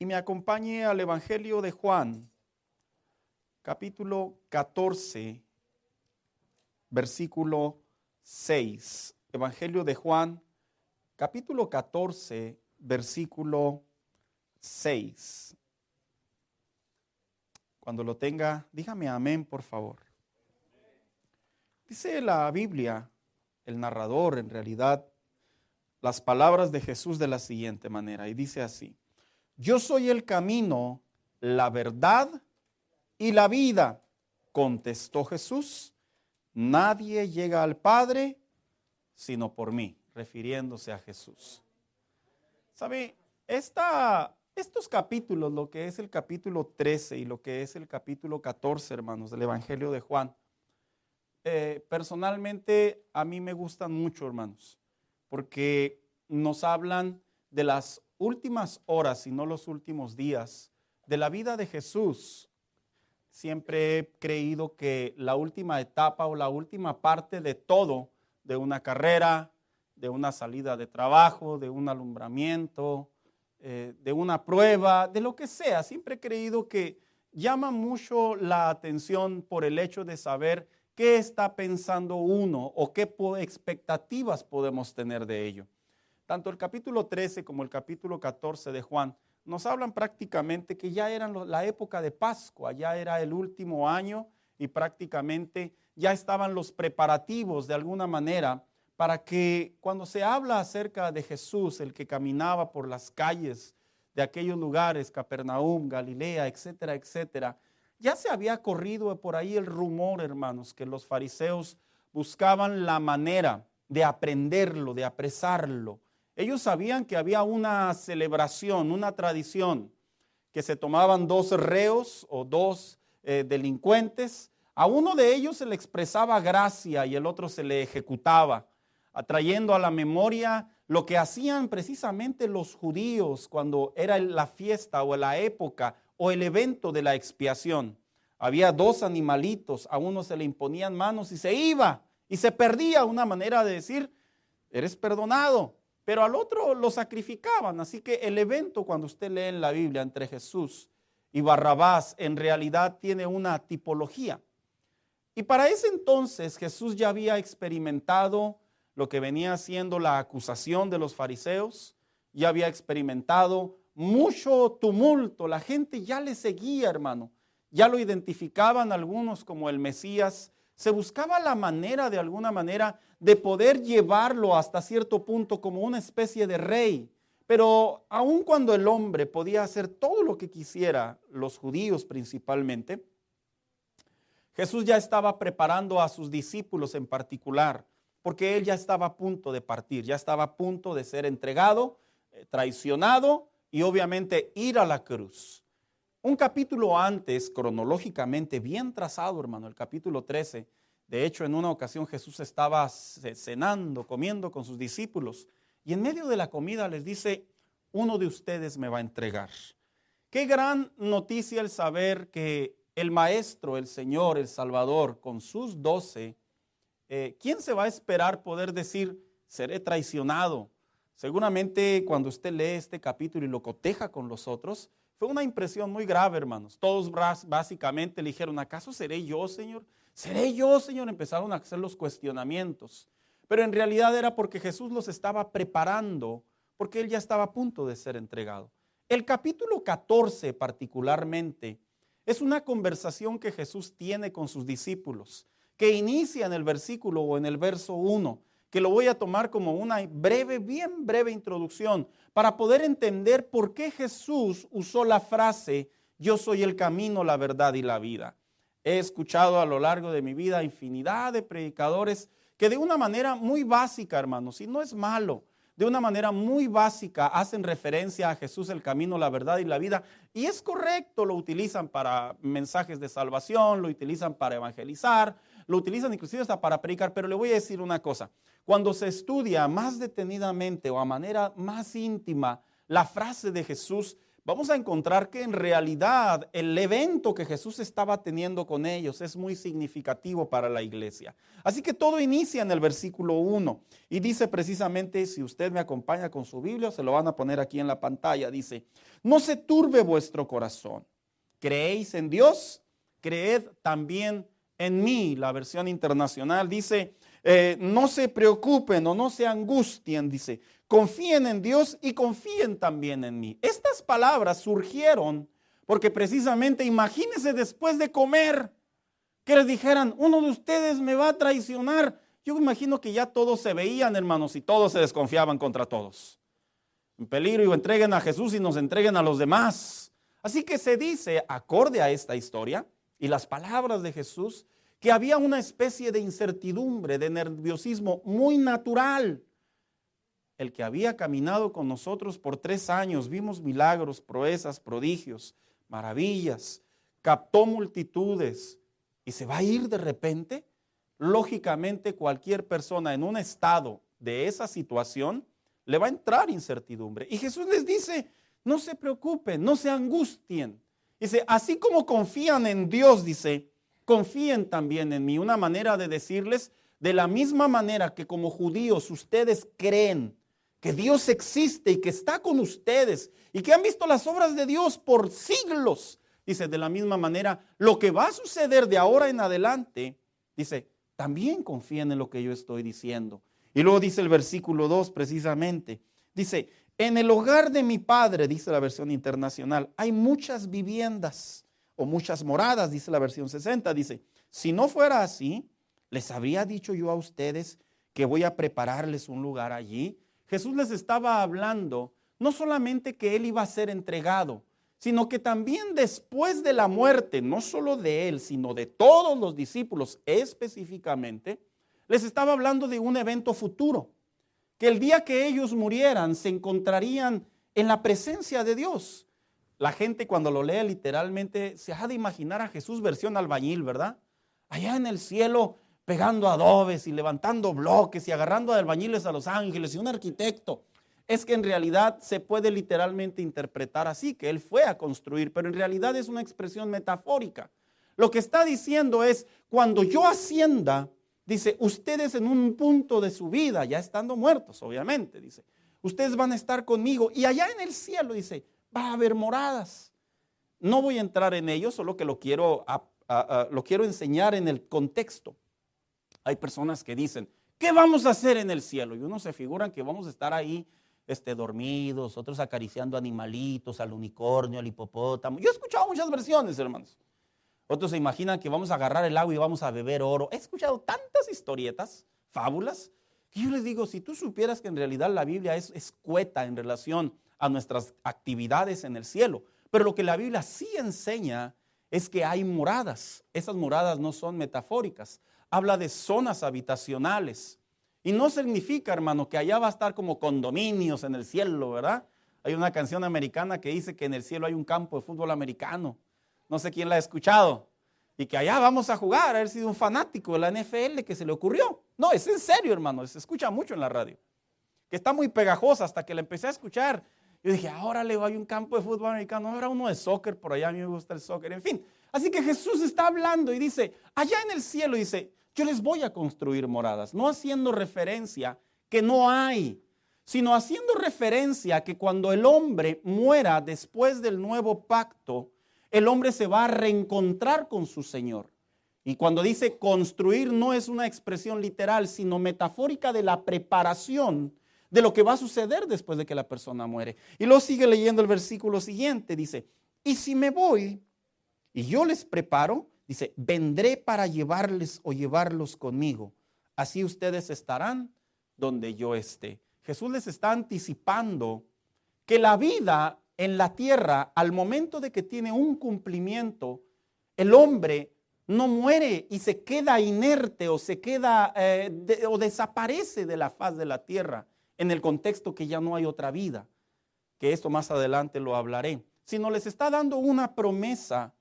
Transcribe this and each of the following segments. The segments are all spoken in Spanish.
y me acompañe al Evangelio de Juan, capítulo 14, versículo 6. Evangelio de Juan, capítulo 14, versículo 6. Cuando lo tenga, dígame amén, por favor. Dice la Biblia, el narrador en realidad, las palabras de Jesús de la siguiente manera, y dice así: yo soy el camino, la verdad y la vida, contestó Jesús. Nadie llega al Padre sino por mí, refiriéndose a Jesús. ¿Sabe? Estos capítulos, lo que es el capítulo 13 y lo que es el capítulo 14, hermanos, del Evangelio de Juan, personalmente a mí me gustan mucho, hermanos, porque nos hablan de las últimas horas y no los últimos días de la vida de Jesús. Siempre he creído que la última etapa o la última parte de todo, de una carrera, de una salida de trabajo, de un alumbramiento, de una prueba, de lo que sea, siempre he creído que llama mucho la atención por el hecho de saber qué está pensando uno o qué expectativas podemos tener de ello. Tanto el capítulo 13 como el capítulo 14 de Juan nos hablan prácticamente que ya era la época de Pascua, ya era el último año y prácticamente ya estaban los preparativos de alguna manera para que cuando se habla acerca de Jesús, el que caminaba por las calles de aquellos lugares, Capernaum, Galilea, etcétera, etcétera, ya se había corrido por ahí el rumor, hermanos, que los fariseos buscaban la manera de aprenderlo, de apresarlo. Ellos sabían que había una celebración, una tradición, que se tomaban dos reos o dos delincuentes. A uno de ellos se le expresaba gracia y el otro se le ejecutaba, atrayendo a la memoria lo que hacían precisamente los judíos cuando era la fiesta o la época o el evento de la expiación. Había dos animalitos, a uno se le imponían manos y se iba y se perdía, una manera de decir, eres perdonado. Pero al otro lo sacrificaban. Así que el evento, cuando usted lee en la Biblia entre Jesús y Barrabás, en realidad tiene una tipología. Y para ese entonces Jesús ya había experimentado lo que venía siendo la acusación de los fariseos, ya había experimentado mucho tumulto, la gente ya le seguía, hermano, ya lo identificaban algunos como el Mesías. Se buscaba la manera, de alguna manera, de poder llevarlo hasta cierto punto como una especie de rey. Pero aun cuando el hombre podía hacer todo lo que quisiera, los judíos principalmente, Jesús ya estaba preparando a sus discípulos en particular, porque él ya estaba a punto de partir, ya estaba a punto de ser entregado, traicionado y obviamente ir a la cruz. Un capítulo antes, cronológicamente bien trazado, hermano, el capítulo 13. De hecho, en una ocasión Jesús estaba cenando, comiendo con sus discípulos, y en medio de la comida les dice, uno de ustedes me va a entregar. Qué gran noticia el saber que el Maestro, el Señor, el Salvador, con sus 12, ¿quién se va a esperar poder decir, seré traicionado? Seguramente cuando usted lee este capítulo y lo coteja con los otros, fue una impresión muy grave, hermanos. Todos básicamente le dijeron, ¿acaso seré yo, Señor? ¿Seré yo, Señor? Empezaron a hacer los cuestionamientos. Pero en realidad era porque Jesús los estaba preparando, porque Él ya estaba a punto de ser entregado. El capítulo 14 particularmente es una conversación que Jesús tiene con sus discípulos, que inicia en el versículo o en el verso 1, que lo voy a tomar como una bien breve introducción para poder entender por qué Jesús usó la frase, yo soy el camino, la verdad y la vida. He escuchado a lo largo de mi vida infinidad de predicadores que de una manera muy básica, hermanos, y no es malo, de una manera muy básica hacen referencia a Jesús, el camino, la verdad y la vida. Y es correcto, lo utilizan para mensajes de salvación, lo utilizan para evangelizar, lo utilizan inclusive hasta para predicar. Pero le voy a decir una cosa, cuando se estudia más detenidamente o a manera más íntima la frase de Jesús, vamos a encontrar que en realidad el evento que Jesús estaba teniendo con ellos es muy significativo para la iglesia. Así que todo inicia en el versículo 1 y dice precisamente, si usted me acompaña con su Biblia, se lo van a poner aquí en la pantalla, dice: no se turbe vuestro corazón, creéis en Dios, creed también en mí. La versión internacional dice: no se preocupen o no se angustien, dice, confíen en Dios y confíen también en mí. Estas palabras surgieron porque precisamente, imagínense después de comer, que les dijeran: uno de ustedes me va a traicionar. Yo me imagino que ya todos se veían, hermanos, y todos se desconfiaban contra todos. En peligro, y entreguen a Jesús y nos entreguen a los demás. Así que se dice, acorde a esta historia y las palabras de Jesús, que había una especie de incertidumbre, de nerviosismo muy natural. El que había caminado con nosotros por 3 años, vimos milagros, proezas, prodigios, maravillas, captó multitudes y se va a ir de repente. Lógicamente, cualquier persona en un estado de esa situación le va a entrar incertidumbre. Y Jesús les dice: no se preocupen, no se angustien. Dice: así como confían en Dios, dice, confíen también en mí. Una manera de decirles, de la misma manera que como judíos ustedes creen que Dios existe y que está con ustedes y que han visto las obras de Dios por siglos. Dice, de la misma manera, lo que va a suceder de ahora en adelante, dice, también confíen en lo que yo estoy diciendo. Y luego dice el versículo 2 precisamente, dice: en el hogar de mi Padre, dice la versión internacional, hay muchas viviendas o muchas moradas, dice la versión 60, dice, si no fuera así, les habría dicho yo a ustedes que voy a prepararles un lugar allí. Jesús les estaba hablando no solamente que Él iba a ser entregado, sino que también después de la muerte, no solo de Él, sino de todos los discípulos específicamente, les estaba hablando de un evento futuro, que el día que ellos murieran se encontrarían en la presencia de Dios. La gente cuando lo lee literalmente se ha de imaginar a Jesús versión albañil, ¿verdad? Allá en el cielo pegando adobes y levantando bloques y agarrando a albañiles a los ángeles y un arquitecto. Es que en realidad se puede literalmente interpretar así, que Él fue a construir, pero en realidad es una expresión metafórica. Lo que está diciendo es, cuando yo ascienda, dice, ustedes en un punto de su vida, ya estando muertos, obviamente, dice, ustedes van a estar conmigo y allá en el cielo, dice, va a haber moradas. No voy a entrar en ello, solo que lo quiero enseñar en el contexto. Hay personas que dicen, ¿qué vamos a hacer en el cielo? Y unos se figuran que vamos a estar ahí dormidos, otros acariciando animalitos, al unicornio, al hipopótamo. Yo he escuchado muchas versiones, hermanos. Otros se imaginan que vamos a agarrar el agua y vamos a beber oro. He escuchado tantas historietas, fábulas, que yo les digo, si tú supieras que en realidad la Biblia es escueta en relación a nuestras actividades en el cielo, pero lo que la Biblia sí enseña es que hay moradas. Esas moradas no son metafóricas. Habla de zonas habitacionales. Y no significa, hermano, que allá va a estar como condominios en el cielo, ¿verdad? Hay una canción americana que dice que en el cielo hay un campo de fútbol americano. No sé quién la ha escuchado. Y que allá vamos a jugar, haber sido un fanático de la NFL que se le ocurrió. No, es en serio, hermano, se escucha mucho en la radio. Que está muy pegajosa hasta que la empecé a escuchar. Yo dije, ahora le hay un campo de fútbol americano, ahora uno de soccer, por allá a mí me gusta el soccer, en fin. Así que Jesús está hablando y dice, allá en el cielo, dice, yo les voy a construir moradas, no haciendo referencia que no hay, sino haciendo referencia a que cuando el hombre muera después del nuevo pacto, el hombre se va a reencontrar con su Señor. Y cuando dice construir no es una expresión literal, sino metafórica de la preparación de lo que va a suceder después de que la persona muere. Y luego sigue leyendo el versículo siguiente, dice, y si me voy y yo les preparo, dice, vendré para llevarles o llevarlos conmigo. Así ustedes estarán donde yo esté. Jesús les está anticipando que la vida en la tierra, al momento de que tiene un cumplimiento, el hombre no muere y se queda inerte o se queda o desaparece de la faz de la tierra en el contexto que ya no hay otra vida, que esto más adelante lo hablaré, sino les está dando una promesa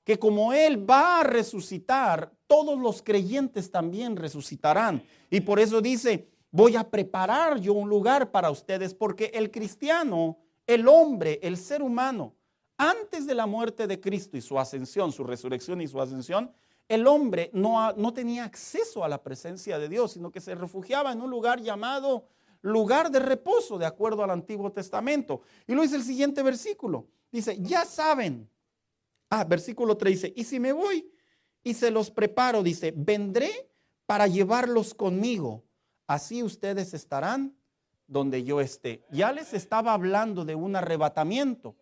que como Él va a resucitar, todos los creyentes también resucitarán. Y por eso dice, voy a preparar yo un lugar para ustedes, porque el cristiano el hombre, el ser humano, antes de la muerte de Cristo y su ascensión, su resurrección y su ascensión, el hombre no tenía acceso a la presencia de Dios, sino que se refugiaba en un lugar llamado lugar de reposo, de acuerdo al Antiguo Testamento. Y lo dice el siguiente versículo. Dice, ya saben. Versículo 3 dice, y si me voy y se los preparo, dice, vendré para llevarlos conmigo. Así ustedes estarán donde yo esté. Ya les estaba hablando de un arrebatamiento.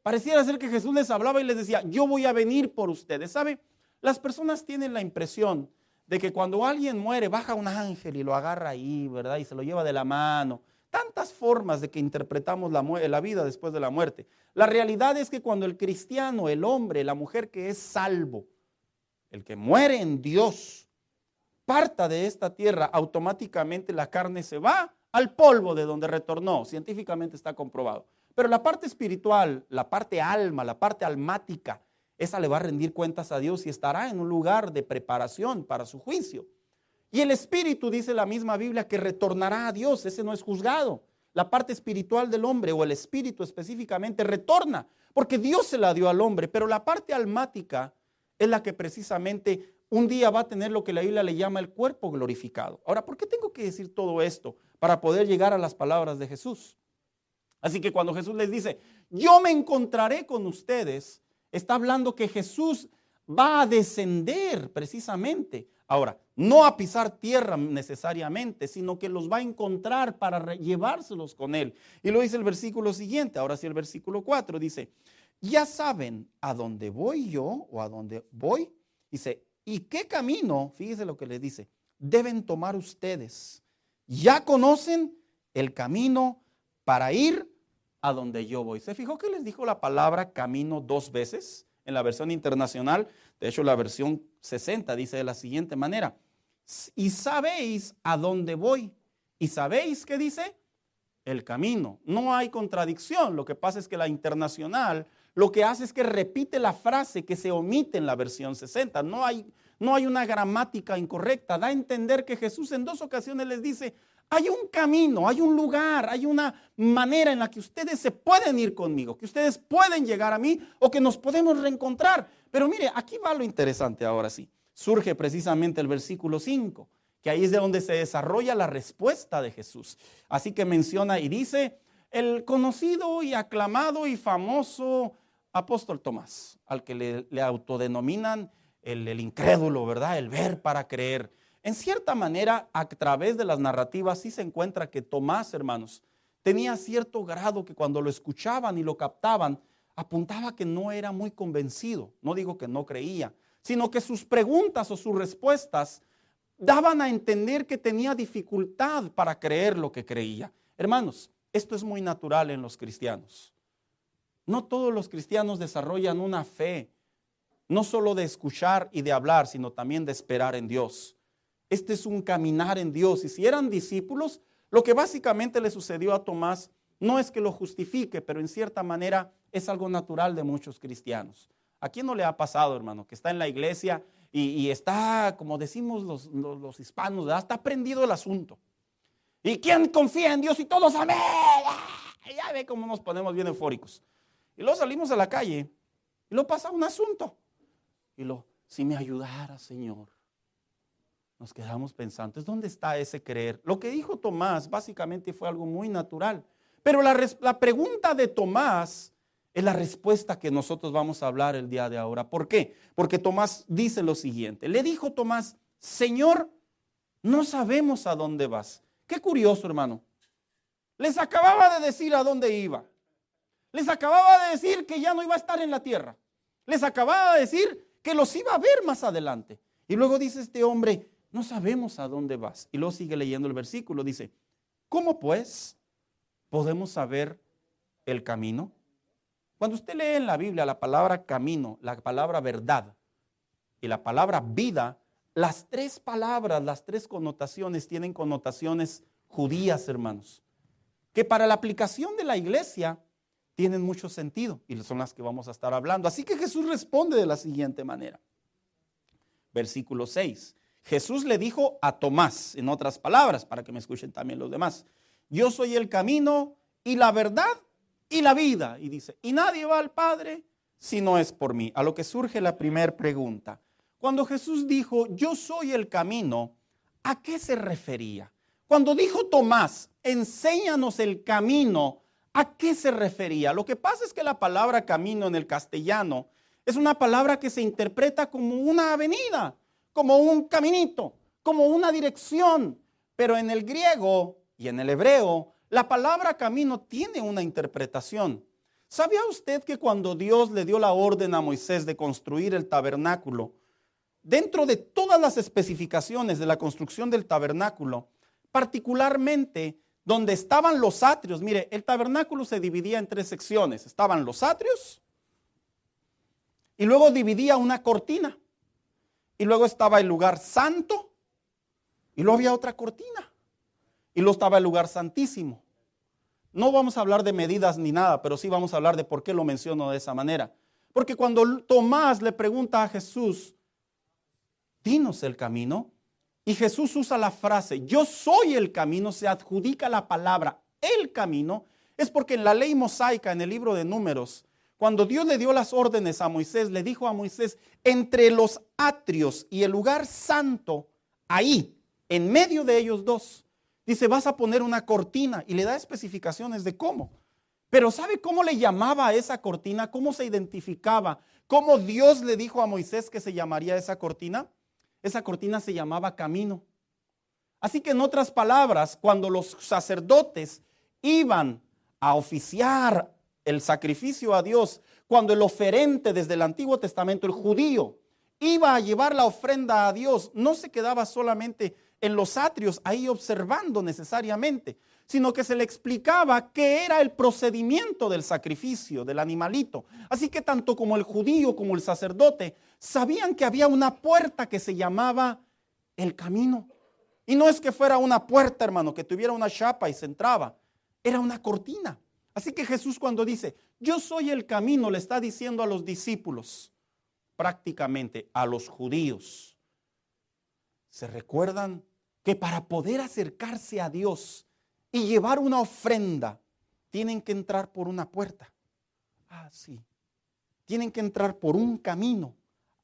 Pareciera ser que Jesús les hablaba y les decía, yo voy a venir por ustedes. ¿Sabe? Las personas tienen la impresión de que cuando alguien muere, baja un ángel y lo agarra ahí, ¿verdad? Y se lo lleva de la mano. Tantas formas de que interpretamos la vida después de la muerte. La realidad es que cuando el cristiano, el hombre, la mujer que es salvo, el que muere en Dios, parta de esta tierra, automáticamente la carne se va al polvo de donde retornó. Científicamente está comprobado. Pero la parte espiritual, la parte alma, la parte almática, esa le va a rendir cuentas a Dios y estará en un lugar de preparación para su juicio. Y el espíritu, dice la misma Biblia, que retornará a Dios, ese no es juzgado. La parte espiritual del hombre, o el espíritu específicamente, retorna, porque Dios se la dio al hombre, pero la parte almática es la que precisamente un día va a tener lo que la Biblia le llama el cuerpo glorificado. Ahora, ¿por qué tengo que decir todo esto? Para poder llegar a las palabras de Jesús. Así que cuando Jesús les dice, yo me encontraré con ustedes, está hablando que Jesús va a descender precisamente. Ahora, no a pisar tierra necesariamente, sino que los va a encontrar para llevárselos con él. Y lo dice el versículo siguiente, ahora sí el versículo 4, dice, ya saben a dónde voy yo o a dónde voy. Dice, ¿y qué camino? Fíjese lo que les dice, deben tomar ustedes. Ya conocen el camino para ir a donde yo voy. ¿Se fijó que les dijo la palabra camino 2 veces? En la versión internacional, de hecho la versión 60 dice de la siguiente manera, y sabéis a dónde voy, y sabéis qué dice, el camino. No hay contradicción, lo que pasa es que la internacional lo que hace es que repite la frase que se omite en la versión 60, no hay una gramática incorrecta, da a entender que Jesús en 2 ocasiones les dice, hay un camino, hay un lugar, hay una manera en la que ustedes se pueden ir conmigo, que ustedes pueden llegar a mí o que nos podemos reencontrar. Pero mire, aquí va lo interesante ahora sí. Surge precisamente el versículo 5, que ahí es de donde se desarrolla la respuesta de Jesús. Así que menciona y dice, el conocido y aclamado y famoso apóstol Tomás, al que le autodenominan el incrédulo, ¿verdad? El ver para creer. En cierta manera, a través de las narrativas sí se encuentra que Tomás, hermanos, tenía cierto grado que cuando lo escuchaban y lo captaban, apuntaba que no era muy convencido. No digo que no creía, sino que sus preguntas o sus respuestas daban a entender que tenía dificultad para creer lo que creía. Hermanos, esto es muy natural en los cristianos. No todos los cristianos desarrollan una fe, no solo de escuchar y de hablar, sino también de esperar en Dios. Este es un caminar en Dios. Y si eran discípulos, lo que básicamente le sucedió a Tomás no es que lo justifique, pero en cierta manera es algo natural de muchos cristianos. ¿A quién no le ha pasado, hermano, que está en la iglesia y está, como decimos los hispanos, ¿verdad? Está prendido el asunto? ¿Y quién confía en Dios y todos amén? Ya ve cómo nos ponemos bien eufóricos. Y luego salimos a la calle y luego pasa un asunto. Y luego, si me ayudara, Señor. Nos quedamos pensando, ¿dónde está ese creer? Lo que dijo Tomás básicamente fue algo muy natural. Pero la pregunta de Tomás es la respuesta que nosotros vamos a hablar el día de ahora. ¿Por qué? Porque Tomás dice lo siguiente. Le dijo Tomás, Señor, no sabemos a dónde vas. Qué curioso, hermano. Les acababa de decir a dónde iba. Les acababa de decir que ya no iba a estar en la tierra. Les acababa de decir que los iba a ver más adelante. Y luego dice este hombre, no sabemos a dónde vas. Y luego sigue leyendo el versículo. Dice, ¿cómo pues podemos saber el camino? Cuando usted lee en la Biblia la palabra camino, la palabra verdad y la palabra vida, las 3 palabras, las 3 connotaciones tienen connotaciones judías, hermanos, que para la aplicación de la iglesia tienen mucho sentido y son las que vamos a estar hablando. Así que Jesús responde de la siguiente manera. Versículo 6. Jesús le dijo a Tomás, en otras palabras, para que me escuchen también los demás, yo soy el camino y la verdad y la vida. Y dice, y nadie va al Padre si no es por mí. A lo que surge la primera pregunta. Cuando Jesús dijo, yo soy el camino, ¿a qué se refería? Cuando dijo Tomás, enséñanos el camino, ¿a qué se refería? Lo que pasa es que la palabra camino en el castellano es una palabra que se interpreta como una avenida, como un caminito, como una dirección. Pero en el griego y en el hebreo, la palabra camino tiene una interpretación. ¿Sabía usted que cuando Dios le dio la orden a Moisés de construir el tabernáculo, dentro de todas las especificaciones de la construcción del tabernáculo, particularmente donde estaban los atrios? Mire, el tabernáculo se dividía en 3 secciones. Estaban los atrios y luego dividía una cortina. Y luego estaba el lugar santo y luego había otra cortina. Y luego estaba el lugar santísimo. No vamos a hablar de medidas ni nada, pero sí vamos a hablar de por qué lo menciono de esa manera. Porque cuando Tomás le pregunta a Jesús, dinos el camino, y Jesús usa la frase, yo soy el camino, se adjudica la palabra el camino, es porque en la ley mosaica, en el libro de Números, cuando Dios le dio las órdenes a Moisés, le dijo a Moisés, entre los atrios y el lugar santo, ahí, en medio de ellos dos, dice, vas a poner una cortina, y le da especificaciones de cómo. Pero ¿sabe cómo le llamaba a esa cortina? ¿Cómo se identificaba? ¿Cómo Dios le dijo a Moisés que se llamaría esa cortina? Esa cortina se llamaba camino. Así que en otras palabras, cuando los sacerdotes iban a oficiar el sacrificio a Dios, cuando el oferente desde el Antiguo Testamento, el judío, iba a llevar la ofrenda a Dios, no se quedaba solamente en los atrios ahí observando necesariamente, sino que se le explicaba qué era el procedimiento del sacrificio del animalito. Así que tanto como el judío como el sacerdote sabían que había una puerta que se llamaba el camino. Y no es que fuera una puerta, hermano, que tuviera una chapa y se entraba, era una cortina. Así que Jesús, cuando dice, yo soy el camino, le está diciendo a los discípulos, prácticamente a los judíos. ¿Se recuerdan que para poder acercarse a Dios y llevar una ofrenda, tienen que entrar por una puerta? Ah, sí. Tienen que entrar por un camino.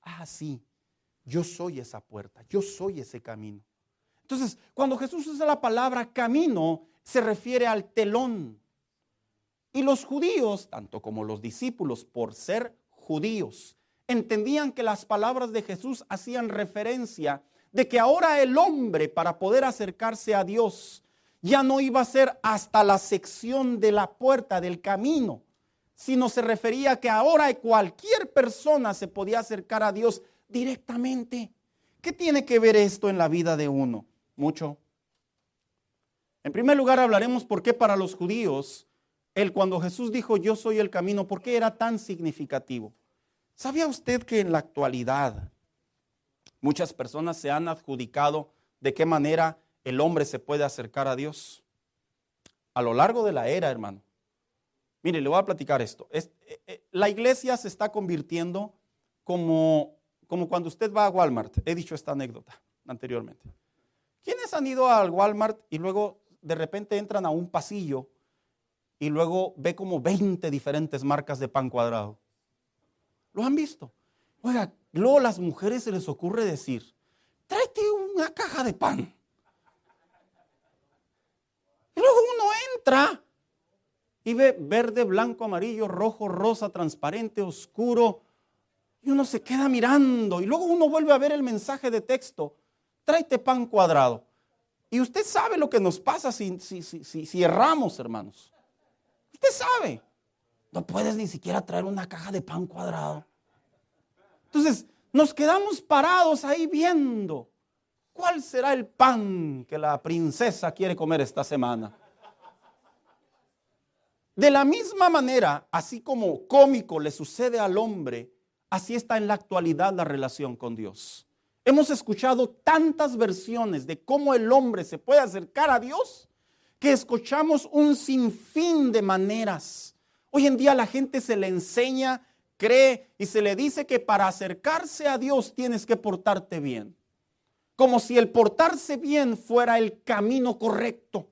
Ah, sí. Yo soy esa puerta, yo soy ese camino. Entonces, cuando Jesús usa la palabra camino, se refiere al telón. Y los judíos, tanto como los discípulos, por ser judíos, entendían que las palabras de Jesús hacían referencia de que ahora el hombre, para poder acercarse a Dios, ya no iba a ser hasta la sección de la puerta del camino, sino se refería a que ahora cualquier persona se podía acercar a Dios directamente. ¿Qué tiene que ver esto en la vida de uno? Mucho. En primer lugar, hablaremos por qué para los judíos, cuando Jesús dijo yo soy el camino, ¿por qué era tan significativo? ¿Sabía usted que en la actualidad muchas personas se han adjudicado de qué manera el hombre se puede acercar a Dios? A lo largo de la era, hermano. Mire, le voy a platicar esto. La iglesia se está convirtiendo como cuando usted va a Walmart. He dicho esta anécdota anteriormente. ¿Quiénes han ido al Walmart y luego de repente entran a un pasillo y luego ve como 20 diferentes marcas de pan cuadrado? ¿Lo han visto? Oiga, luego a las mujeres se les ocurre decir, tráete una caja de pan. Y luego uno entra y ve verde, blanco, amarillo, rojo, rosa, transparente, oscuro. Y uno se queda mirando. Y luego uno vuelve a ver el mensaje de texto, tráete pan cuadrado. Y usted sabe lo que nos pasa si erramos, hermanos. Usted sabe. No puedes ni siquiera traer una caja de pan cuadrado. Entonces, nos quedamos parados ahí viendo cuál será el pan que la princesa quiere comer esta semana. De la misma manera, así como cómico le sucede al hombre, así está en la actualidad la relación con Dios. Hemos escuchado tantas versiones de cómo el hombre se puede acercar a Dios, que escuchamos un sinfín de maneras. Hoy en día la gente se le enseña, cree y se le dice que para acercarse a Dios tienes que portarte bien. Como si el portarse bien fuera el camino correcto.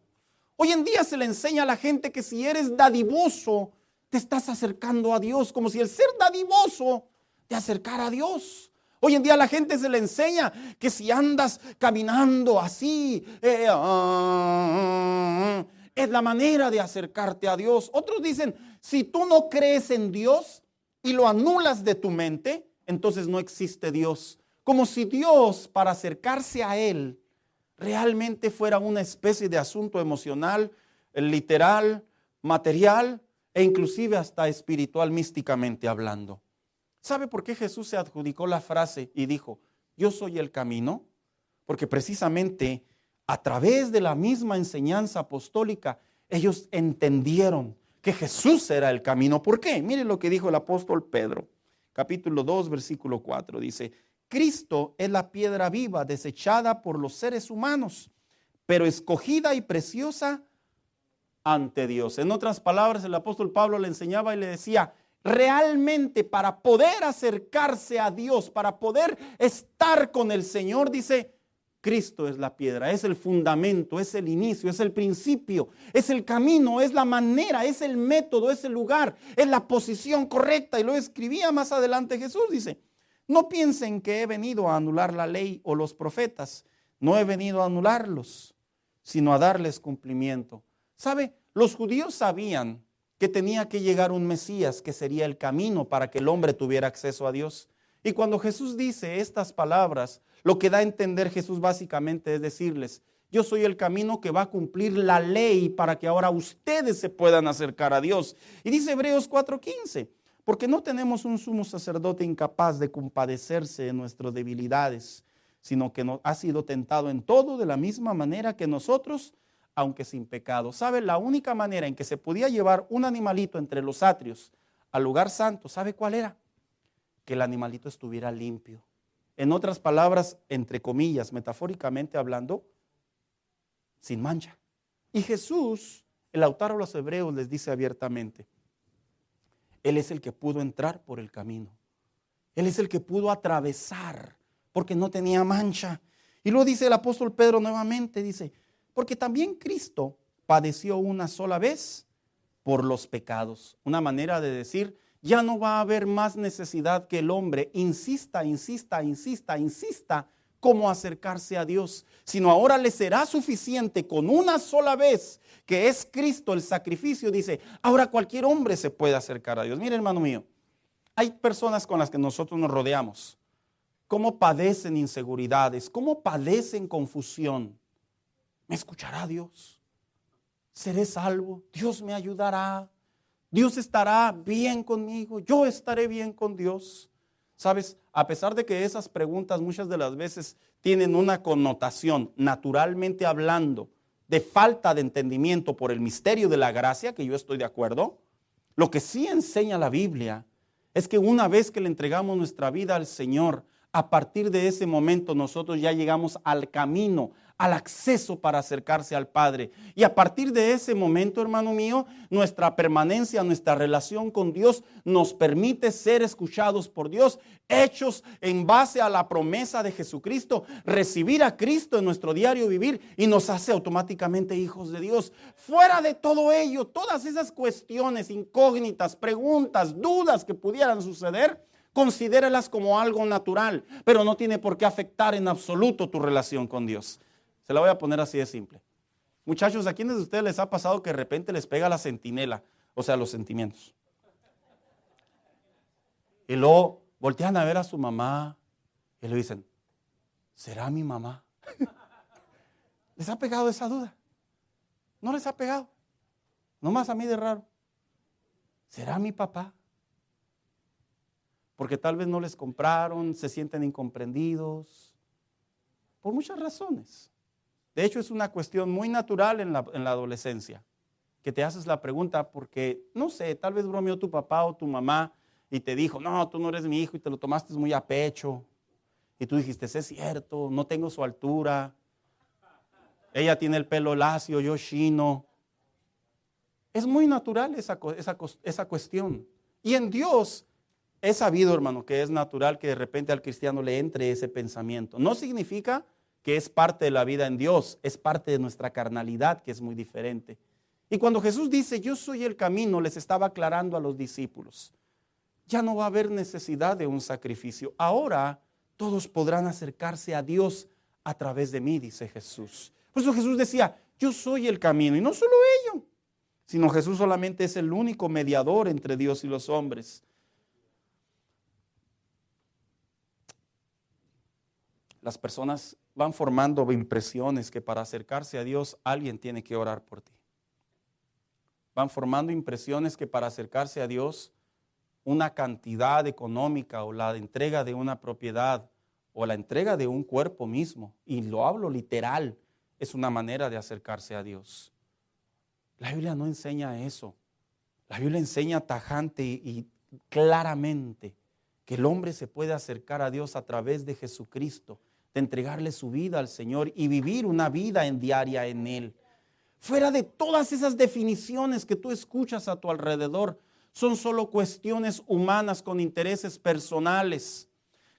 Hoy en día se le enseña a la gente que si eres dadivoso, te estás acercando a Dios, como si el ser dadivoso te acercara a Dios. Hoy en día a la gente se le enseña que si andas caminando así, es la manera de acercarte a Dios. Otros dicen, si tú no crees en Dios y lo anulas de tu mente, entonces no existe Dios. Como si Dios, para acercarse a Él, realmente fuera una especie de asunto emocional, literal, material e inclusive hasta espiritual, místicamente hablando. ¿Sabe por qué Jesús se adjudicó la frase y dijo, yo soy el camino? Porque precisamente a través de la misma enseñanza apostólica, ellos entendieron que Jesús era el camino. ¿Por qué? Mire lo que dijo el apóstol Pedro, capítulo 2, versículo 4. Dice, Cristo es la piedra viva desechada por los seres humanos, pero escogida y preciosa ante Dios. En otras palabras, el apóstol Pablo le enseñaba y le decía, realmente para poder acercarse a Dios, para poder estar con el Señor, dice, Cristo es la piedra, es el fundamento, es el inicio, es el principio, es el camino, es la manera, es el método, es el lugar, es la posición correcta. Y lo escribía más adelante Jesús, dice, no piensen que he venido a anular la ley o los profetas, no he venido a anularlos, sino a darles cumplimiento. ¿Sabe? Los judíos sabían que tenía que llegar un Mesías que sería el camino para que el hombre tuviera acceso a Dios. Y cuando Jesús dice estas palabras, lo que da a entender Jesús básicamente es decirles, yo soy el camino que va a cumplir la ley para que ahora ustedes se puedan acercar a Dios. Y dice Hebreos 4:15, porque no tenemos un sumo sacerdote incapaz de compadecerse de nuestras debilidades, sino que ha sido tentado en todo de la misma manera que nosotros, aunque sin pecado. ¿Sabe? La única manera en que se podía llevar un animalito entre los atrios al lugar santo, ¿sabe cuál era? Que el animalito estuviera limpio. En otras palabras, entre comillas, metafóricamente hablando, sin mancha. Y Jesús, el autor a los hebreos, les dice abiertamente, Él es el que pudo entrar por el camino. Él es el que pudo atravesar porque no tenía mancha. Y luego dice el apóstol Pedro nuevamente, dice, porque también Cristo padeció una sola vez por los pecados. Una manera de decir, ya no va a haber más necesidad que el hombre insista cómo acercarse a Dios, sino ahora le será suficiente con una sola vez, que es Cristo el sacrificio. Dice, ahora cualquier hombre se puede acercar a Dios. Mire, hermano mío, hay personas con las que nosotros nos rodeamos, cómo padecen inseguridades, cómo padecen confusión. ¿Me escuchará Dios? ¿Seré salvo? ¿Dios me ayudará? ¿Dios estará bien conmigo? ¿Yo estaré bien con Dios? ¿Sabes? A pesar de que esas preguntas muchas de las veces tienen una connotación, naturalmente hablando, de falta de entendimiento por el misterio de la gracia, que yo estoy de acuerdo, lo que sí enseña la Biblia es que una vez que le entregamos nuestra vida al Señor, a partir de ese momento nosotros ya llegamos al camino, al acceso para acercarse al Padre. Y a partir de ese momento, hermano mío, nuestra permanencia, nuestra relación con Dios nos permite ser escuchados por Dios, hechos en base a la promesa de Jesucristo, recibir a Cristo en nuestro diario vivir y nos hace automáticamente hijos de Dios. Fuera de todo ello, todas esas cuestiones, incógnitas, preguntas, dudas que pudieran suceder, considéralas como algo natural, pero no tiene por qué afectar en absoluto tu relación con Dios. Se la voy a poner así de simple. Muchachos, ¿a quiénes de ustedes les ha pasado que de repente les pega la centinela? O sea, los sentimientos. Y luego voltean a ver a su mamá y le dicen, ¿será mi mamá? ¿Les ha pegado esa duda? ¿No les ha pegado? Nomás a mí de raro. ¿Será mi papá? Porque tal vez no les compraron, se sienten incomprendidos, por muchas razones. De hecho, es una cuestión muy natural en la adolescencia, que te haces la pregunta porque, no sé, tal vez bromeó tu papá o tu mamá y te dijo, no, tú no eres mi hijo y te lo tomaste muy a pecho. Y tú dijiste, es cierto, no tengo su altura, ella tiene el pelo lacio, yo chino. Es muy natural esa cuestión. Y en Dios he sabido, hermano, que es natural que de repente al cristiano le entre ese pensamiento. No significa que es parte de la vida en Dios, es parte de nuestra carnalidad, que es muy diferente. Y cuando Jesús dice, yo soy el camino, les estaba aclarando a los discípulos. Ya no va a haber necesidad de un sacrificio. Ahora todos podrán acercarse a Dios a través de mí, dice Jesús. Por eso Jesús decía, yo soy el camino. Y no solo ello, sino Jesús solamente es el único mediador entre Dios y los hombres. Las personas van formando impresiones que para acercarse a Dios alguien tiene que orar por ti. Van formando impresiones que para acercarse a Dios una cantidad económica o la entrega de una propiedad o la entrega de un cuerpo mismo, y lo hablo literal, es una manera de acercarse a Dios. La Biblia no enseña eso. La Biblia enseña tajante y claramente que el hombre se puede acercar a Dios a través de Jesucristo, de entregarle su vida al Señor y vivir una vida en diaria en Él. Fuera de todas esas definiciones que tú escuchas a tu alrededor, son solo cuestiones humanas con intereses personales,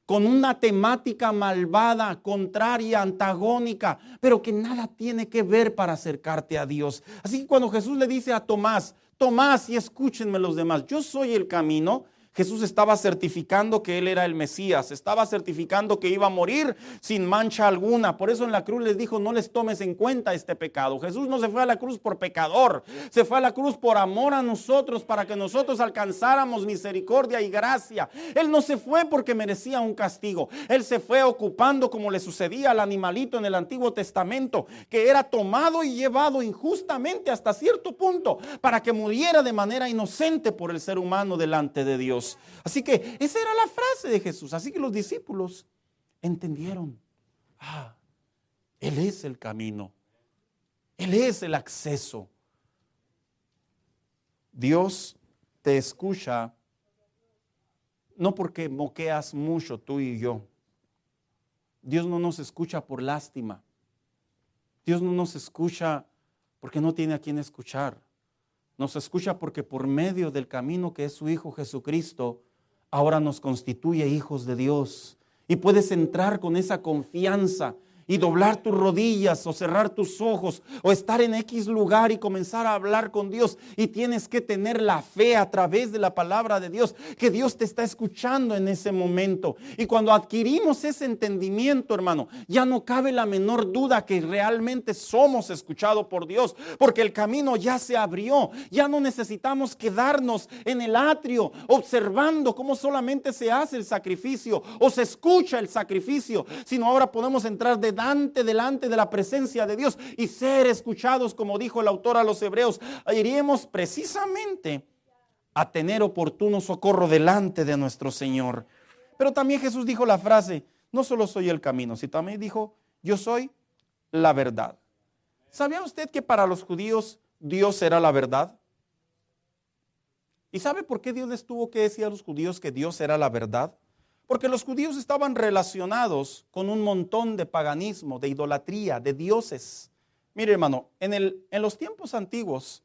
con una temática malvada, contraria, antagónica, pero que nada tiene que ver para acercarte a Dios. Así que cuando Jesús le dice a Tomás, Tomás, y escúchenme los demás, yo soy el camino, Jesús estaba certificando que Él era el Mesías, estaba certificando que iba a morir sin mancha alguna. Por eso en la cruz les dijo, no les tomes en cuenta este pecado. Jesús no se fue a la cruz por pecador, se fue a la cruz por amor a nosotros, para que nosotros alcanzáramos misericordia y gracia. Él no se fue porque merecía un castigo, Él se fue ocupando como le sucedía al animalito en el Antiguo Testamento, que era tomado y llevado injustamente hasta cierto punto, para que muriera de manera inocente por el ser humano delante de Dios. Así que esa era la frase de Jesús. Así que los discípulos entendieron, Él es el camino, Él es el acceso. Dios te escucha no porque moqueas mucho tú y yo. Dios no nos escucha por lástima. Dios no nos escucha porque no tiene a quien escuchar. Nos escucha porque por medio del camino que es su Hijo Jesucristo, ahora nos constituye hijos de Dios. Y puedes entrar con esa confianza y doblar tus rodillas o cerrar tus ojos o estar en X lugar y comenzar a hablar con Dios. Y tienes que tener la fe a través de la palabra de Dios, que Dios te está escuchando en ese momento. Y cuando adquirimos ese entendimiento, hermano, ya no cabe la menor duda que realmente somos escuchados por Dios, porque el camino ya se abrió. Ya no necesitamos quedarnos en el atrio observando cómo solamente se hace el sacrificio o se escucha el sacrificio, sino ahora podemos entrar delante de la presencia de Dios y ser escuchados, como dijo el autor a los Hebreos. Iremos precisamente a tener oportuno socorro delante de nuestro Señor. Pero también Jesús dijo la frase, no solo soy el camino, sino también dijo, yo soy la verdad. ¿Sabía usted que para los judíos Dios era la verdad? ¿Y sabe por qué Dios les tuvo que decir a los judíos que Dios era la verdad? Porque los judíos estaban relacionados con un montón de paganismo, de idolatría, de dioses. Mire, hermano, en los tiempos antiguos,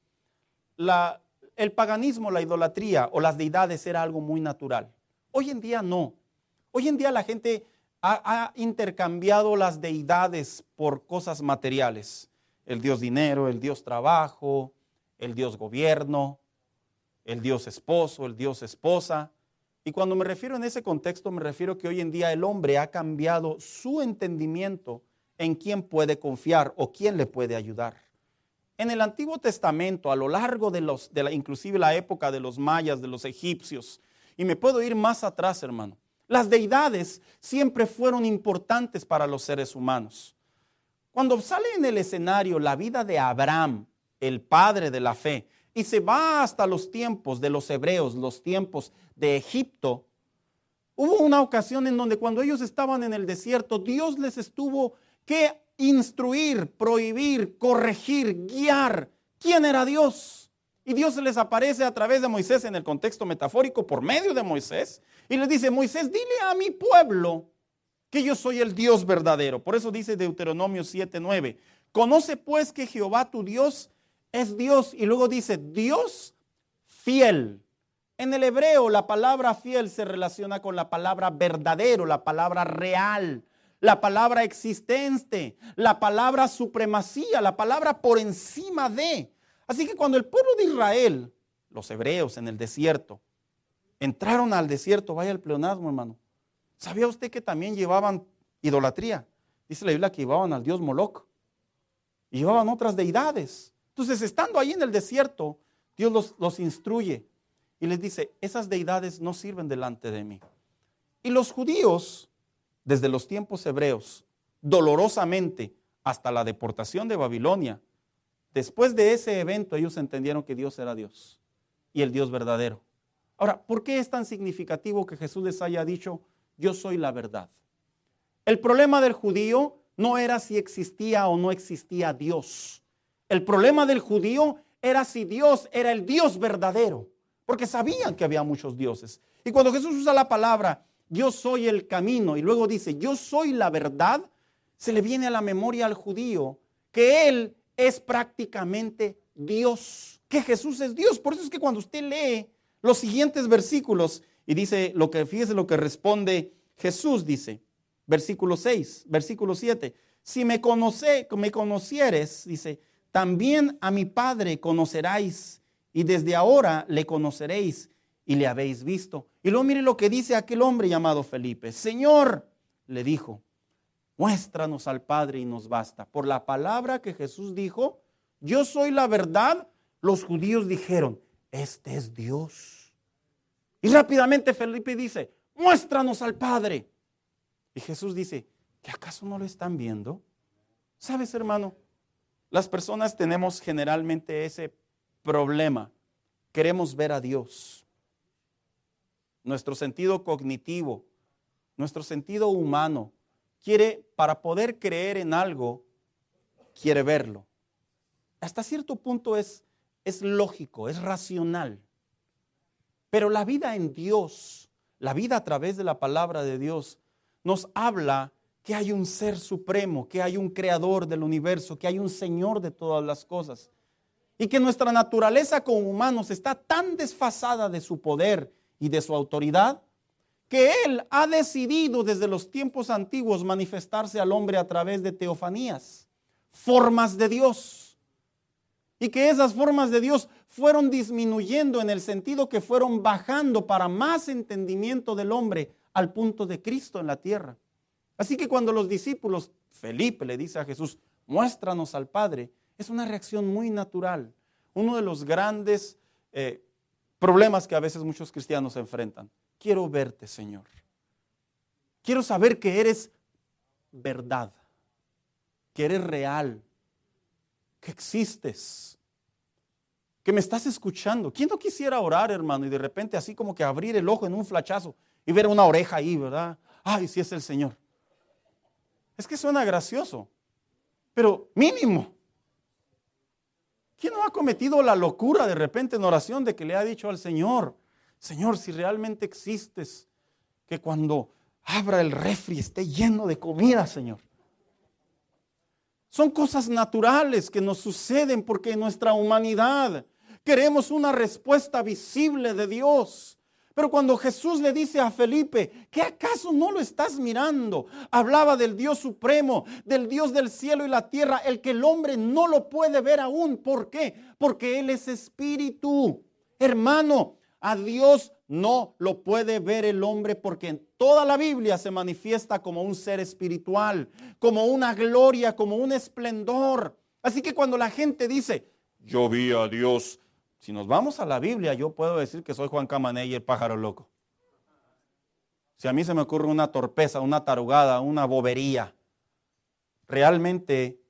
el paganismo, la idolatría o las deidades era algo muy natural. Hoy en día no. Hoy en día la gente ha intercambiado las deidades por cosas materiales. El Dios dinero, el Dios trabajo, el Dios gobierno, el Dios esposo, el Dios esposa. Y cuando me refiero en ese contexto, me refiero que hoy en día el hombre ha cambiado su entendimiento en quién puede confiar o quién le puede ayudar. En el Antiguo Testamento, a lo largo inclusive la época de los mayas, de los egipcios, y me puedo ir más atrás, hermano, las deidades siempre fueron importantes para los seres humanos. Cuando sale en el escenario la vida de Abraham, el padre de la fe, y se va hasta los tiempos de los hebreos, los tiempos de Egipto, hubo una ocasión en donde cuando ellos estaban en el desierto, Dios les estuvo que instruir, prohibir, corregir, guiar. ¿Quién era Dios? Y Dios se les aparece a través de Moisés en el contexto metafórico, por medio de Moisés, y les dice, Moisés, dile a mi pueblo que yo soy el Dios verdadero. Por eso dice Deuteronomio 7:9, conoce pues que Jehová tu Dios es Dios, y luego dice Dios fiel. En el hebreo la palabra fiel se relaciona con la palabra verdadero, la palabra real, la palabra existente, la palabra supremacía, la palabra por encima de. Así que cuando el pueblo de Israel, los hebreos en el desierto, entraron al desierto, vaya el pleonasmo, hermano. ¿Sabía usted que también llevaban idolatría? Dice la Biblia que llevaban al dios Moloc y llevaban otras deidades. Entonces, estando ahí en el desierto, Dios los instruye y les dice, esas deidades no sirven delante de mí. Y los judíos, desde los tiempos hebreos, dolorosamente hasta la deportación de Babilonia, después de ese evento ellos entendieron que Dios era Dios y el Dios verdadero. Ahora, ¿por qué es tan significativo que Jesús les haya dicho, yo soy la verdad? El problema del judío no era si existía o no existía Dios. El problema del judío era si Dios era el Dios verdadero, porque sabían que había muchos dioses. Y cuando Jesús usa la palabra, yo soy el camino, y luego dice, yo soy la verdad, se le viene a la memoria al judío que Él es prácticamente Dios, que Jesús es Dios. Por eso es que cuando usted lee los siguientes versículos y dice fíjese lo que responde Jesús, dice, versículo 6, versículo 7, si me conocieres, dice, también a mi Padre conoceráis y desde ahora le conoceréis y le habéis visto. Y luego mire lo que dice aquel hombre llamado Felipe. Señor, le dijo, muéstranos al Padre y nos basta. Por la palabra que Jesús dijo, yo soy la verdad, los judíos dijeron, este es Dios. Y rápidamente Felipe dice, muéstranos al Padre. Y Jesús dice, ¿que acaso no lo están viendo? ¿Sabes, hermano? Las personas tenemos generalmente ese problema. Queremos ver a Dios. Nuestro sentido cognitivo, nuestro sentido humano, quiere, para poder creer en algo, quiere verlo. Hasta cierto punto es lógico, es racional. Pero la vida en Dios, la vida a través de la palabra de Dios, nos habla que hay un ser supremo, que hay un creador del universo, que hay un Señor de todas las cosas. Y que nuestra naturaleza como humanos está tan desfasada de su poder y de su autoridad, que Él ha decidido desde los tiempos antiguos manifestarse al hombre a través de teofanías, formas de Dios. Y que esas formas de Dios fueron disminuyendo en el sentido que fueron bajando para más entendimiento del hombre al punto de Cristo en la tierra. Así que cuando los discípulos, Felipe le dice a Jesús, muéstranos al Padre, es una reacción muy natural. Uno de los grandes problemas que a veces muchos cristianos enfrentan. Quiero verte, Señor. Quiero saber que eres verdad, que eres real, que existes, que me estás escuchando. ¿Quién no quisiera orar, hermano, y de repente así como que abrir el ojo en un flachazo y ver una oreja ahí, ¿verdad? Ay, sí es el Señor. Es que suena gracioso, pero mínimo. ¿Quién no ha cometido la locura de repente en oración de que le ha dicho al Señor, Señor, si realmente existes, que cuando abra el refri esté lleno de comida, Señor? Son cosas naturales que nos suceden porque en nuestra humanidad queremos una respuesta visible de Dios. Pero cuando Jesús le dice a Felipe, ¿qué acaso no lo estás mirando? Hablaba del Dios supremo, del Dios del cielo y la tierra, el que el hombre no lo puede ver aún. ¿Por qué? Porque Él es espíritu. Hermano, a Dios no lo puede ver el hombre porque en toda la Biblia se manifiesta como un ser espiritual, como una gloria, como un esplendor. Así que cuando la gente dice, yo vi a Dios, si nos vamos a la Biblia, yo puedo decir que soy Juan Camané y el pájaro loco. Si a mí se me ocurre una torpeza, una tarugada, una bobería, realmente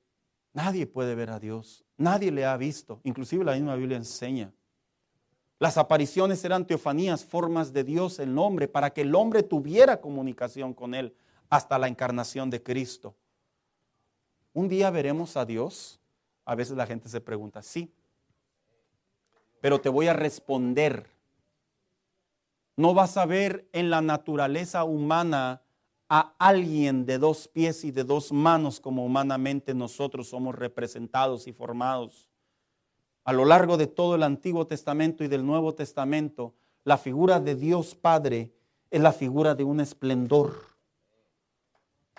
nadie puede ver a Dios, nadie le ha visto, inclusive la misma Biblia enseña. Las apariciones eran teofanías, formas de Dios, el hombre, para que el hombre tuviera comunicación con Él hasta la encarnación de Cristo. ¿Un día veremos a Dios? A veces la gente se pregunta, sí. Pero te voy a responder. No vas a ver en la naturaleza humana a alguien de 2 pies y de 2 manos como humanamente nosotros somos representados y formados. A lo largo de todo el Antiguo Testamento y del Nuevo Testamento, la figura de Dios Padre es la figura de un esplendor.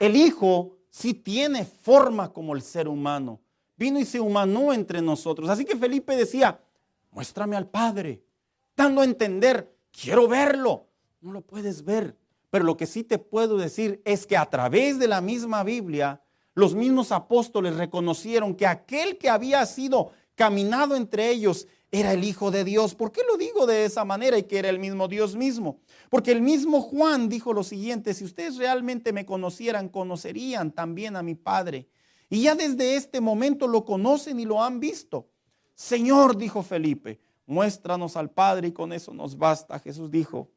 El Hijo sí tiene forma como el ser humano, vino y se humanó entre nosotros. Así que Felipe decía, muéstrame al Padre, dando a entender, quiero verlo. No lo puedes ver, pero lo que sí te puedo decir es que a través de la misma Biblia, los mismos apóstoles reconocieron que aquel que había sido caminado entre ellos era el Hijo de Dios. ¿Por qué lo digo de esa manera y que era el mismo Dios mismo? Porque el mismo Juan dijo lo siguiente, si ustedes realmente me conocieran, conocerían también a mi Padre. Y ya desde este momento lo conocen y lo han visto. Señor, dijo Felipe, muéstranos al Padre y con eso nos basta. Jesús dijo,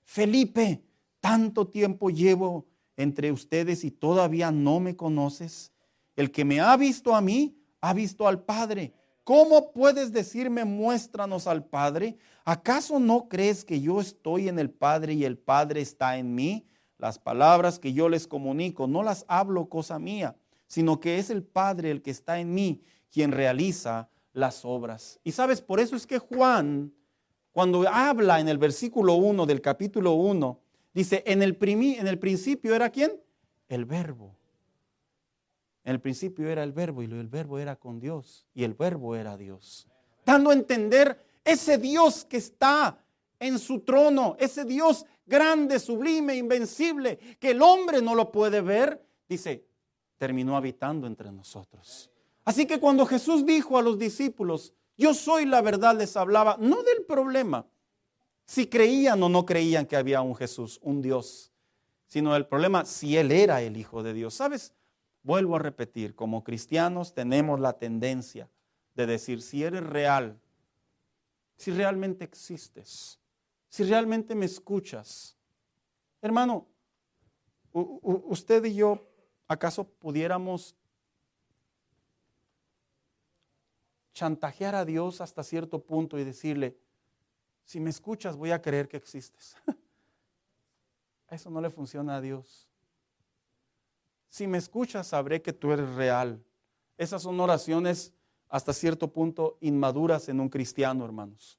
Felipe, tanto tiempo llevo entre ustedes y todavía no me conoces. El que me ha visto a mí, ha visto al Padre. ¿Cómo puedes decirme, muéstranos al Padre? ¿Acaso no crees que yo estoy en el Padre y el Padre está en mí? Las palabras que yo les comunico no las hablo cosa mía, sino que es el Padre el que está en mí, quien realiza las obras. Y sabes, por eso es que Juan, cuando habla en el versículo 1 del capítulo 1, dice, en el principio era ¿quién? El Verbo. En el principio era el Verbo y el Verbo era con Dios y el Verbo era Dios. Dando a entender ese Dios que está en su trono, ese Dios grande, sublime, invencible, que el hombre no lo puede ver, dice, terminó habitando entre nosotros. Así que cuando Jesús dijo a los discípulos, yo soy la verdad, les hablaba no del problema, si creían o no creían que había un Jesús, un Dios, sino del problema si Él era el Hijo de Dios. ¿Sabes? Vuelvo a repetir, como cristianos tenemos la tendencia de decir si eres real, si realmente existes, si realmente me escuchas. Hermano, usted y yo, ¿acaso pudiéramos chantajear a Dios hasta cierto punto y decirle, si me escuchas voy a creer que existes? Eso no le funciona a Dios. Si me escuchas, sabré que tú eres real. Esas son oraciones hasta cierto punto inmaduras en un cristiano, hermanos.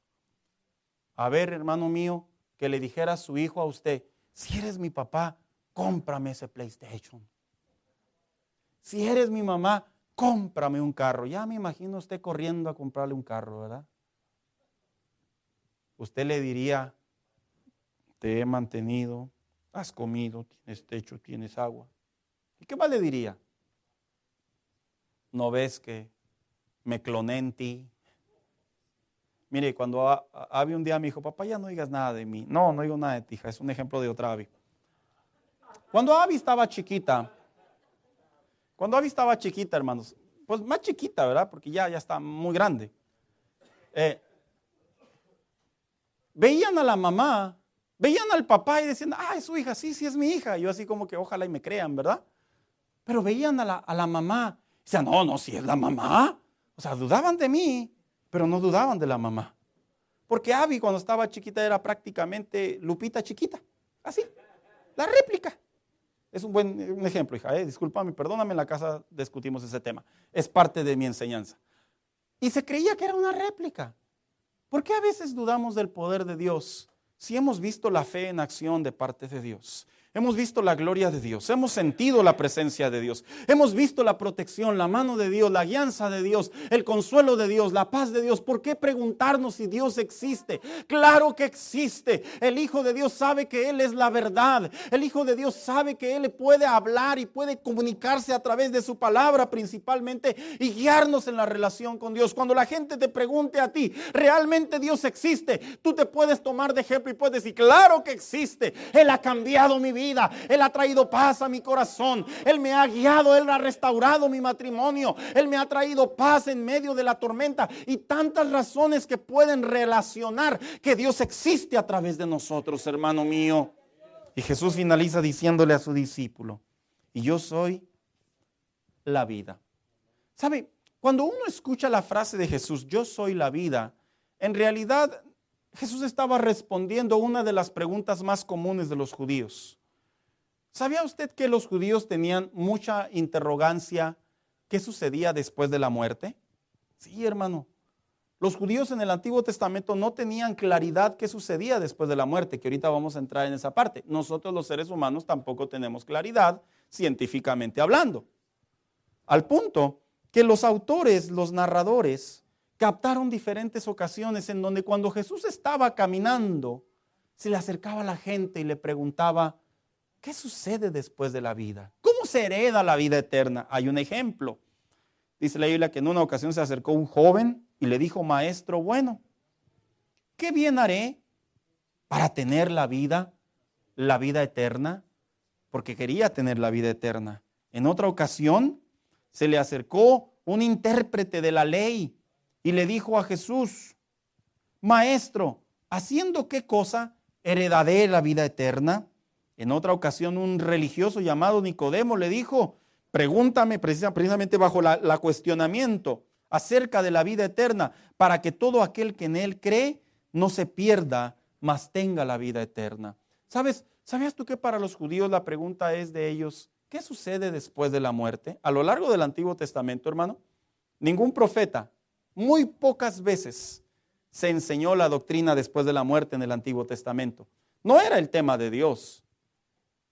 A ver, hermano mío, que le dijera a su hijo a usted, si eres mi papá, cómprame ese PlayStation. Si eres mi mamá, cómprame un carro. Ya me imagino usted corriendo a comprarle un carro, ¿verdad? Usted le diría, te he mantenido, has comido, tienes techo, tienes agua. ¿Y qué más le diría? ¿No ves que me cloné en ti? Mire, cuando Abby un día me dijo, papá, ya no digas nada de mí. No digo nada de ti, hija, es un ejemplo de otra Abby. Cuando Abby estaba chiquita, hermanos, pues más chiquita, ¿verdad? Porque ya está muy grande. Veían a la mamá, veían al papá y decían, es su hija, sí, es mi hija. Y yo así como que ojalá y me crean, ¿verdad? Pero veían a la mamá, y decían, no, si es la mamá. O sea, dudaban de mí, pero no dudaban de la mamá. Porque Abby cuando estaba chiquita era prácticamente Lupita chiquita, así, la réplica. Es un buen ejemplo, hija, discúlpame, perdóname, en la casa discutimos ese tema. Es parte de mi enseñanza. Y se creía que era una réplica. ¿Por qué a veces dudamos del poder de Dios si hemos visto la fe en acción de parte de Dios? Hemos visto la gloria de Dios, hemos sentido la presencia de Dios, hemos visto la protección, la mano de Dios, la guianza de Dios, el consuelo de Dios, la paz de Dios. ¿Por qué preguntarnos si Dios existe? Claro que existe. El Hijo de Dios sabe que Él es la verdad. El Hijo de Dios sabe que Él puede hablar y puede comunicarse a través de su palabra principalmente y guiarnos en la relación con Dios. Cuando la gente te pregunte a ti, ¿realmente Dios existe? Tú te puedes tomar de ejemplo y puedes decir, claro que existe. Él ha cambiado mi vida. Él ha traído paz a mi corazón. Él me ha guiado, Él ha restaurado mi matrimonio. Él me ha traído paz en medio de la tormenta. Y tantas razones que pueden relacionar que Dios existe a través de nosotros, hermano mío. Y Jesús finaliza diciéndole a su discípulo, y yo soy la vida. ¿Sabe? Cuando uno escucha la frase de Jesús, yo soy la vida, en realidad Jesús estaba respondiendo una de las preguntas más comunes de los judíos. ¿Sabía usted que los judíos tenían mucha interrogancia? ¿Qué sucedía después de la muerte? Sí, hermano. Los judíos en el Antiguo Testamento no tenían claridad qué sucedía después de la muerte, que ahorita vamos a entrar en esa parte. Nosotros los seres humanos tampoco tenemos claridad científicamente hablando. Al punto que los autores, los narradores, captaron diferentes ocasiones en donde cuando Jesús estaba caminando, se le acercaba a la gente y le preguntaba, ¿qué sucede después de la vida? ¿Cómo se hereda la vida eterna? Hay un ejemplo. Dice la Biblia que en una ocasión se acercó un joven y le dijo, maestro, bueno, ¿qué bien haré para tener la vida eterna? Porque quería tener la vida eterna. En otra ocasión se le acercó un intérprete de la ley y le dijo a Jesús, maestro, ¿haciendo qué cosa heredaré la vida eterna? En otra ocasión un religioso llamado Nicodemo le dijo, pregúntame precisamente bajo la cuestionamiento acerca de la vida eterna, para que todo aquel que en él cree no se pierda, mas tenga la vida eterna. ¿Sabías tú que para los judíos la pregunta es de ellos, ¿qué sucede después de la muerte? A lo largo del Antiguo Testamento, hermano, ningún profeta, muy pocas veces se enseñó la doctrina después de la muerte en el Antiguo Testamento. No era el tema de Dios.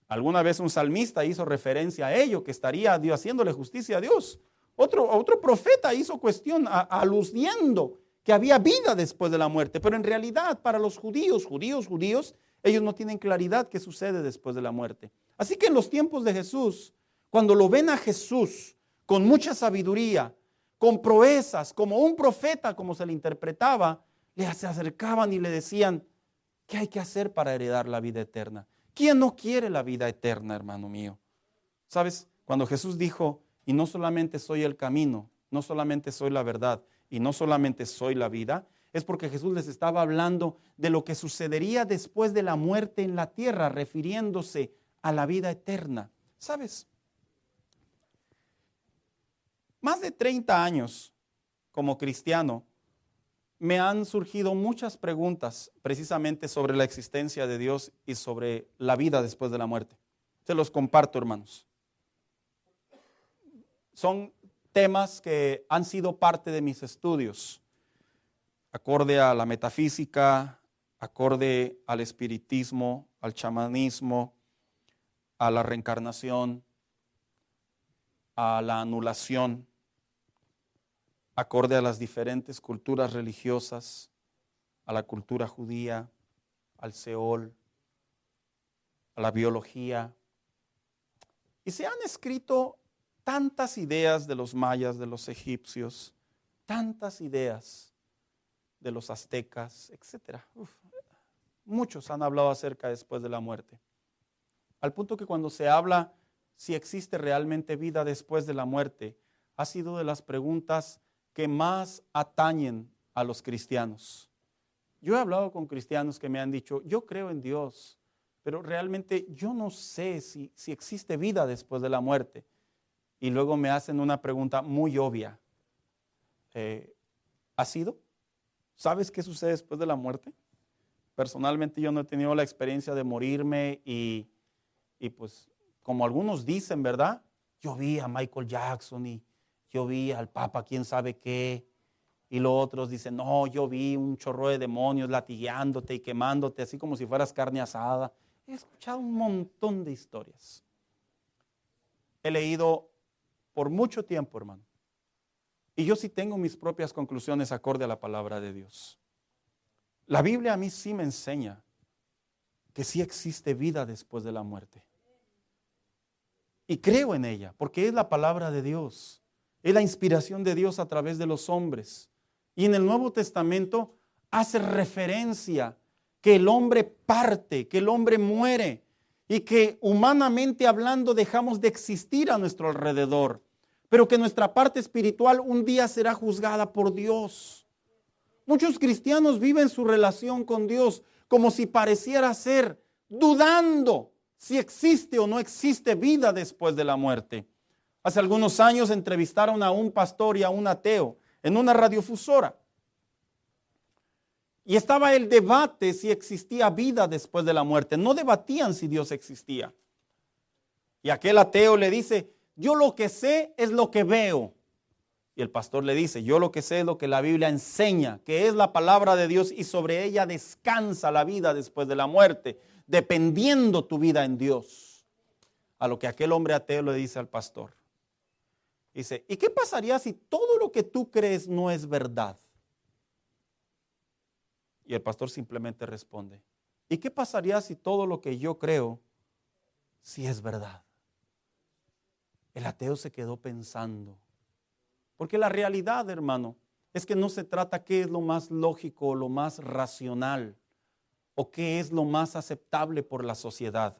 Alguna vez un salmista hizo referencia a ello, que estaría Dios haciéndole justicia a Dios. Otro profeta hizo cuestión aludiendo que había vida después de la muerte, pero en realidad para los judíos, ellos no tienen claridad qué sucede después de la muerte. Así que en los tiempos de Jesús, cuando lo ven a Jesús con mucha sabiduría, con proezas, como un profeta, como se le interpretaba, se acercaban y le decían, ¿qué hay que hacer para heredar la vida eterna? ¿Quién no quiere la vida eterna, hermano mío? ¿Sabes? Cuando Jesús dijo, y no solamente soy el camino, no solamente soy la verdad, y no solamente soy la vida, es porque Jesús les estaba hablando de lo que sucedería después de la muerte en la tierra, refiriéndose a la vida eterna. ¿Sabes? Más de 30 años como cristiano, me han surgido muchas preguntas precisamente sobre la existencia de Dios y sobre la vida después de la muerte. Se los comparto, hermanos. Son temas que han sido parte de mis estudios, acorde a la metafísica, acorde al espiritismo, al chamanismo, a la reencarnación, a la anulación, acorde a las diferentes culturas religiosas, a la cultura judía, al Seol, a la biología. Y se han escrito tantas ideas de los mayas, de los egipcios, tantas ideas de los aztecas, etc. Muchos han hablado acerca después de la muerte. Al punto que cuando se habla si existe realmente vida después de la muerte, ha sido de las preguntas que más atañen a los cristianos. Yo he hablado con cristianos que me han dicho, yo creo en Dios, pero realmente yo no sé si existe vida después de la muerte. Y luego me hacen una pregunta muy obvia. ¿Has ido? ¿Sabes qué sucede después de la muerte? Personalmente yo no he tenido la experiencia de morirme y pues como algunos dicen, ¿verdad? Yo vi a Michael Jackson y yo vi al Papa quién sabe qué. Y los otros dicen, no, yo vi un chorro de demonios latigueándote y quemándote así como si fueras carne asada. He escuchado un montón de historias. He leído por mucho tiempo, hermano. Y yo sí tengo mis propias conclusiones acorde a la palabra de Dios. La Biblia a mí sí me enseña que sí existe vida después de la muerte. Y creo en ella, porque es la palabra de Dios. Es la inspiración de Dios a través de los hombres. Y en el Nuevo Testamento hace referencia que el hombre parte, que el hombre muere y que humanamente hablando dejamos de existir a nuestro alrededor, pero que nuestra parte espiritual un día será juzgada por Dios. Muchos cristianos viven su relación con Dios como si pareciera ser dudando si existe o no existe vida después de la muerte. Hace algunos años entrevistaron a un pastor y a un ateo en una radiofusora. Y estaba el debate si existía vida después de la muerte. No debatían si Dios existía. Y aquel ateo le dice, yo lo que sé es lo que veo. Y el pastor le dice, yo lo que sé es lo que la Biblia enseña, que es la palabra de Dios y sobre ella descansa la vida después de la muerte, dependiendo tu vida en Dios. A lo que aquel hombre ateo le dice al pastor, Dice, ¿y qué pasaría si todo lo que tú crees no es verdad? Y el pastor simplemente responde, ¿y qué pasaría si todo lo que yo creo sí es verdad? El ateo se quedó pensando. Porque la realidad, hermano, es que no se trata qué es lo más lógico, lo más racional, o qué es lo más aceptable por la sociedad.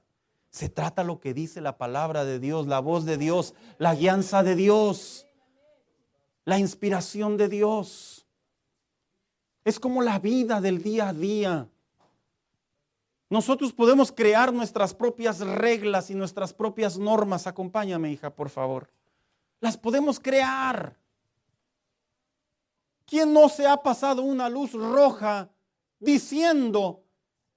Se trata lo que dice la palabra de Dios, la voz de Dios, la guianza de Dios, la inspiración de Dios. Es como la vida del día a día. Nosotros podemos crear nuestras propias reglas y nuestras propias normas. Acompáñame, hija, por favor. Las podemos crear. ¿Quién no se ha pasado una luz roja diciendo,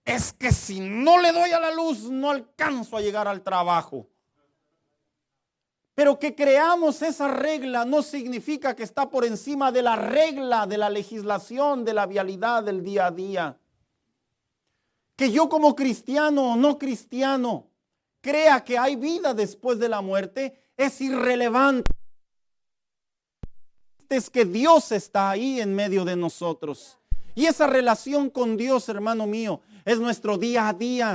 es que si no le doy a la luz no alcanzo a llegar al trabajo? Pero que creamos esa regla no significa que está por encima de la regla, de la legislación, de la vialidad del día a día. Que yo como cristiano o no cristiano crea que hay vida después de la muerte es irrelevante. Es que Dios está ahí en medio de nosotros. Y esa relación con Dios, hermano mío, es nuestro día a día.